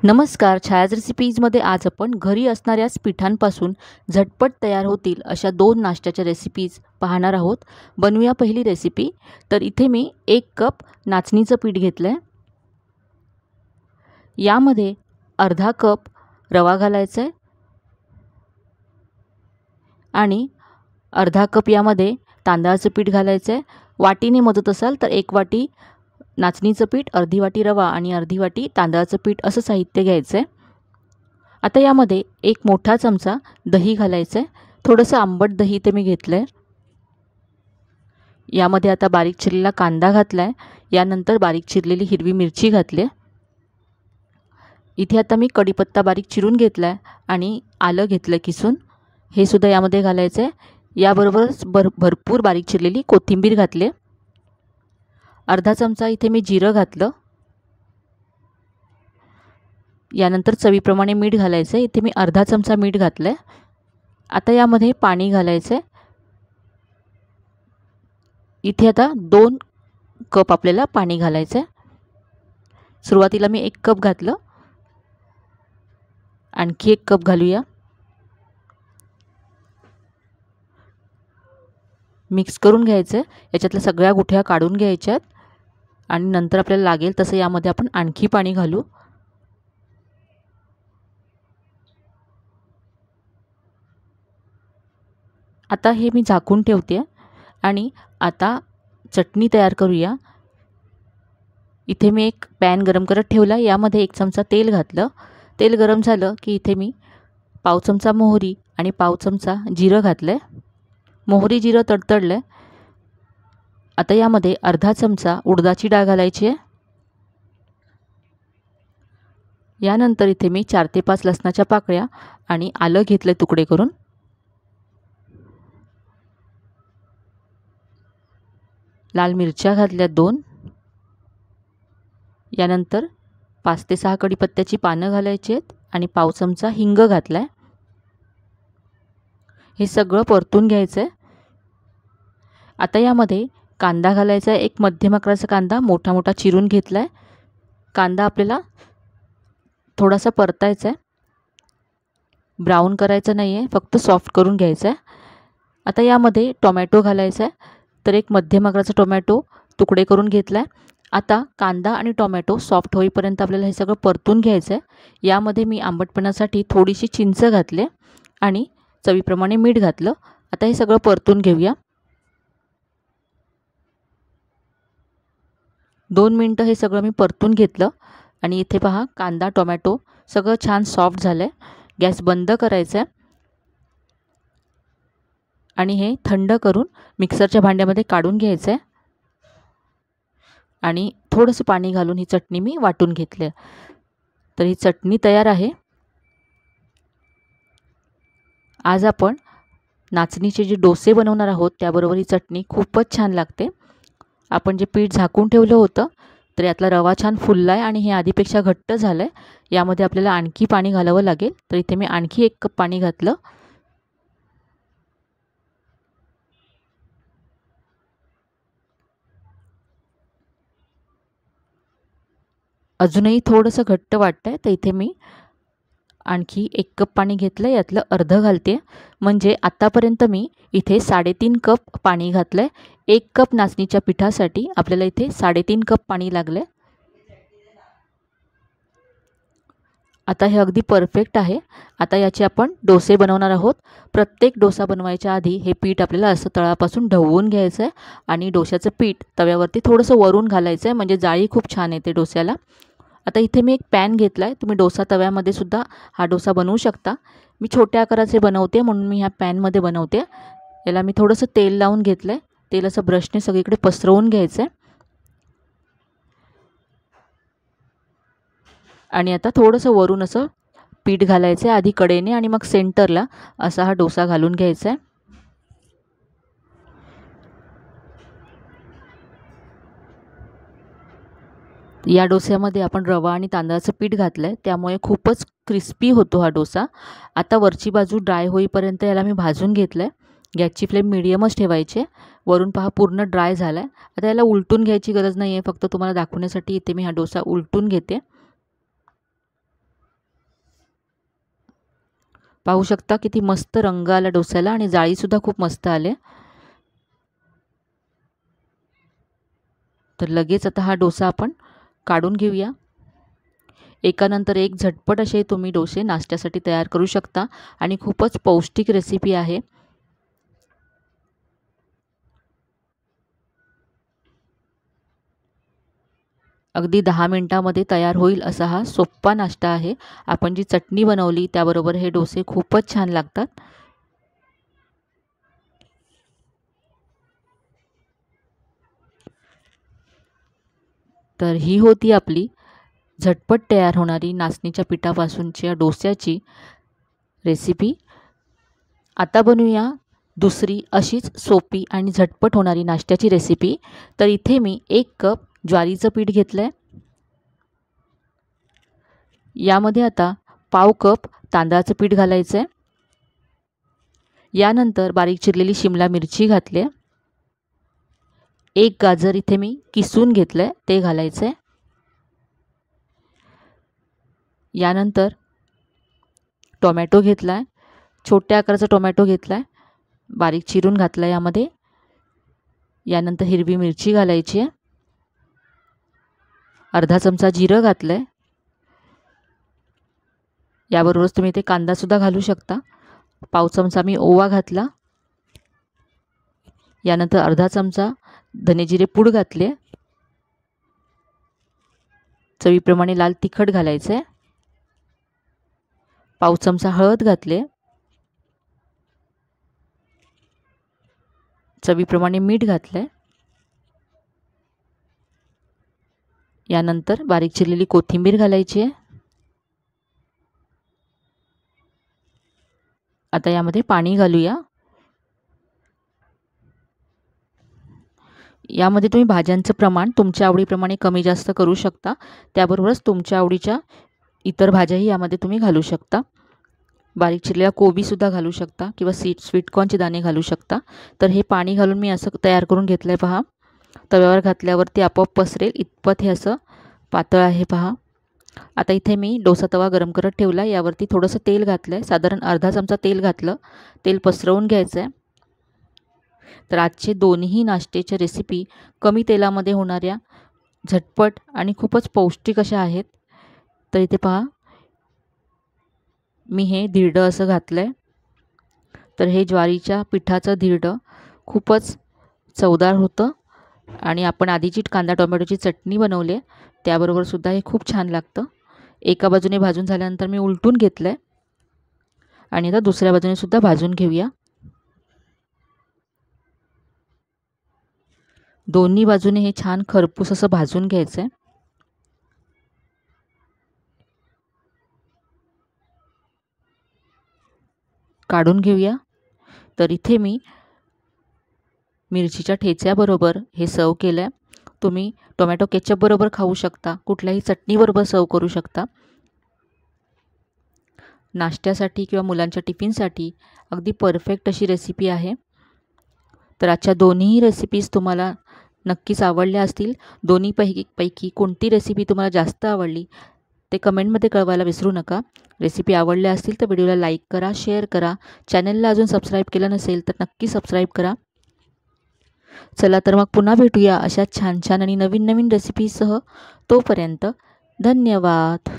नमस्कार. छायाज रेसिपीजमध्ये आज आपण घरी असणाऱ्याच पिठांपासून झटपट तयार होतील अशा 2 नाश्त्याच्या रेसिपीज पाहणार आहोत. बनवूया पहिली रेसिपी. तर इथे मी 1 कप नाचणीचं पीठ घेतलं आहे. यामध्ये अर्धा कप रवा घालायचा आहे आणि अर्धा कप यामध्ये तांदळाचं पीठ घालायचं आहे. वाटीने मोजत असाल तर 1 वाटी नाचणीचं पीठ, अर्धी वाटी रवा आणि अर्धी वाटी तांदळाचं पीठ असं साहित्य घ्यायचं आहे. आता यामध्ये 1 मोठा चमचा दही घालायचं आहे. थोडंसं आंबट दही इथे मी घेतलं आहे. यामध्ये आता बारीक चिरलेला कांदा घातला आहे. यानंतर बारीक चिरलेली हिरवी मिरची घातली आहे. इथे आता मी कढीपत्ता बारीक चिरून घेतला आहे आणि आलं घेतलं किसून, हे सुद्धा यामध्ये घालायचं आहे. याबरोबरच भरपूर बारीक चिरलेली कोथिंबीर घातली आहे. अर्धा चमचा इथे मी जिरं घातलं. यानंतर चवीप्रमाणे मीठ घालायचं आहे. इथे मी अर्धा चमचा मीठ घातलं आहे. आता यामध्ये पाणी घालायचं आहे. इथे आता 2 कप आपल्याला पाणी घालायचं आहे. सुरुवातीला मी 1 कप घातलं, आणखी 1 कप घालूया. मिक्स करून घ्यायचं आहे. याच्यातल्या सगळ्या गुठळ्या काढून घ्यायच्यात आणि नंतर आपल्याला लागेल तसं यामध्ये आपण आणखी पाणी घालू. आता हे मी झाकून ठेवते आणि आता चटणी तयार करूया. इथे मी एक पॅन गरम करत ठेवला. यामध्ये 1 चमचा तेल घातलं. तेल गरम झालं की इथे मी पाव चमचा मोहरी आणि पाव चमचा जिरं घातलं आहे. मोहरी जिरं तडतडलं आहे. आता यामध्ये अर्धा चमचा उडदाची डाळ घालायची आहे. यानंतर इथे मी 4 ते 5 लसणाच्या पाकळ्या आणि आलं घेतलं तुकडे करून. लाल मिरच्या घातल्या 2. यानंतर 5 ते 6 कढीपत्त्याची पानं घालायची आहेत आणि पाव चमचा हिंग घातला आहे. हे सगळं परतून घ्यायचं आहे. आता यामध्ये कांदा घालायचा आहे. एक मध्यम आकाराचा कांदा मोठा मोठा चिरून घेतला आहे. कांदा आपल्याला थोडासा परतायचा आहे, ब्राऊन करायचा नाही आहे, फक्त सॉफ्ट करून घ्यायचा आहे. आता यामध्ये टोमॅटो घालायचा आहे. तर एक मध्यम आकाराचा टोमॅटो तुकडे करून घेतला आहे. आता कांदा आणि टोमॅटो सॉफ्ट होईपर्यंत आपल्याला हे सगळं परतून घ्यायचं आहे. यामध्ये मी आंबटपणासाठी थोडीशी चिंच घातली आणि चवीप्रमाणे मीठ घातलं. आता हे सगळं परतून घेऊया. 2 मिनटं हे सगळं मी परतून घेतलं आणि इथे पहा कांदा टोमॅटो सगळं छान सॉफ्ट झालं आहे. गॅस बंद करायचा आहे आणि हे थंड करून मिक्सरच्या भांड्यामध्ये काढून घ्यायचं आहे आणि थोडंसं पाणी घालून ही चटणी मी वाटून घेतली आहे. तर ही चटणी तयार आहे. आज आपण नाचणीचे जे डोसे बनवणार आहोत त्याबरोबर ही चटणी खूपच छान लागते. आपण जे पीठ झाकून ठेवलं होतं तर यातला रवा छान फुलला आहे आणि हे आधीपेक्षा घट्ट झालं आहे. यामध्ये आपल्याला आणखी पाणी घालावं लागेल. तर इथे मी आणखी 1 कप पाणी घातलं. अजूनही थोडंसं घट्ट वाटतं आहे, तर इथे मी आणखी 1 कप पाणी घेतलं. यातलं अर्धं घालते. म्हणजे आत्तापर्यंत मी इथे 3.5 कप पाणी घातलं आहे. 1 कप नाचणीच्या पिठासाठी आपल्याला इथे 3.5 कप पाणी लागलं आहे. आता हे अगदी परफेक्ट आहे. आता याचे आपण डोसे बनवणार आहोत. प्रत्येक डोसा बनवायच्या आधी हे पीठ आपल्याला असं तळापासून ढवळून घ्यायचं आहे आणि डोश्याचं पीठ तव्यावरती थोडंसं वरून घालायचं आहे, म्हणजे जाळी खूप छान येते डोस्याला. आता इथे मी एक पॅन घेतला आहे. तुम्ही डोसा तव्यामध्ये सुद्धा हा डोसा बनवू शकता. मी छोट्या आकाराचे बनवते म्हणून मी ह्या पॅनमध्ये बनवते. याला मी थोडंसं तेल लावून घेतलं आहे. तेल असं ब्रशने सगळीकडे पसरवून घ्यायचं आहे आणि आता थोडंसं वरून असं पीठ घालायचं आहे, आधी कडेने आणि मग सेंटरला असा हा डोसा घालून घ्यायचा आहे. या डोस्यामध्ये आपण रवा आणि तांदळाचं पीठ घातलं आहे, त्यामुळे खूपच क्रिस्पी होतो हा डोसा. आता वरची बाजू ड्राय होईपर्यंत याला मी भाजून घेतलं आहे. गॅसची फ्लेम मिडियमच ठेवायची आहे. वरून पहा पूर्ण ड्राय झाला आहे. आता याला उलटून घ्यायची गरज नाही आहे, फक्त तुम्हाला दाखवण्यासाठी इथे मी हा डोसा उलटून घेते. पाहू शकता किती मस्त रंग आला डोस्याला आणि जाळीसुद्धा खूप मस्त आले. तर लगेच आता हा डोसा आपण काढून घेऊया. एकानंतर एक झटपट असे तुम्ही डोसे नाश्त्यासाठी तयार करू शकता आणि खूपच पौष्टिक रेसिपी आहे. अगदी 10 मिनिटांमध्ये तयार होईल असा हा सोप्पा नाश्ता आहे. आपण जी चटणी बनवली त्याबरोबर हे डोसे खूपच छान लागतात. तर ही होती आपली झटपट तयार होणारी नाचणीच्या पिठापासूनच्या डोस्याची रेसिपी. आता बनवूया दुसरी अशीच सोपी आणि झटपट होणारी नाश्त्याची रेसिपी. तर इथे मी 1 कप ज्वारीचं पीठ घेतलं आहे. यामध्ये आता पाव कप तांदळाचं पीठ घालायचं आहे. यानंतर बारीक चिरलेली शिमला मिरची घातली. 1 गाजर इथे मी किसून घेतलं आहे, ते घालायचं आहे. यानंतर टोमॅटो घेतला आहे, छोट्या आकाराचा टोमॅटो घेतला आहे, बारीक चिरून घातला आहे यामध्ये. यानंतर हिरवी मिरची घालायची आहे. अर्धा चमचा जिरं घातलं आहे. याबरोबरच तुम्ही इथे कांदासुद्धा घालू शकता. पाव चमचा मी ओवा घातला. यानंतर अर्धा चमचा धनेजिरे पूड घातले. चवीप्रमाणे लाल तिखट घालायचं आहे. पाव चमचा हळद घातले. चवीप्रमाणे मीठ घातले. यानंतर बारीक चिरलेली कोथिंबीर घालायची आहे. आता यामध्ये पाणी घालूया. यामध्ये तुम्ही भाज्यांचं प्रमाण तुमच्या आवडीप्रमाणे कमी जास्त करू शकता. त्याबरोबरच तुमच्या आवडीच्या इतर भाज्याही यामध्ये तुम्ही घालू शकता. बारीक चिरलेला कोबीसुद्धा घालू शकता किंवा स्वीटकॉर्नचे दाणे घालू शकता. तर हे पाणी घालून मी असं तयार करून घेतलं आहे पहा. तव्यावर घातल्यावर ते आपोआप पसरेल इतपत हे असं पातळ आहे पहा. आता इथे मी डोसा तवा गरम करत ठेवला. यावरती थोडंसं तेल घातलं आहे, साधारण अर्धा चमचा तेल घातलं. तेल पसरवून घ्यायचं आहे. तर आजचे दोन्ही नाश्त्याच्या रेसिपी कमी तेलामध्ये होणाऱ्या, झटपट आणि खूपच पौष्टिक अशा आहेत. तर इथे पहा मी हे धिरडं असं घातलं आहे. तर हे ज्वारीच्या पिठाचं धिरडं खूपच चवदार होतं आणि आपण आधी जी कांदा टोमॅटोची चटणी बनवली आहे त्याबरोबरसुद्धा हे खूप छान लागतं. एका बाजूने भाजून झाल्यानंतर मी उलटून घेतलं आहे आणि आता दुसऱ्या बाजूनेसुद्धा भाजून घेऊया. दोन्ही बाजूने हे छान खरपूस असं भाजून घ्यायचं आहे. काढून घेऊया. तर इथे मी मिरचीच्या ठेच्याबरोबर हे सर्व केलं आहे. तुम्ही टोमॅटो केचपबरोबर खाऊ शकता, कुठल्याही चटणीबरोबर सर्व करू शकता. नाश्त्यासाठी किंवा मुलांच्या टिफिनसाठी अगदी परफेक्ट अशी रेसिपी आहे. तर आजच्या दोन्ही रेसिपीज तुम्हाला नक्कीच आवडल्या असतील. दोन्हीपैकी कोणती रेसिपी तुम्हाला जास्त आवडली ते कमेंटमध्ये कळवायला विसरू नका. रेसिपी आवडल्या असतील तर व्हिडिओला लाईक करा, शेअर करा. चॅनलला अजून सबस्क्राईब केलं नसेल तर नक्की सबस्क्राईब करा. चला तर मग पुन्हा भेटूया अशा छान छान आणि नवीन नवीन रेसिपीसह. तोपर्यंत धन्यवाद.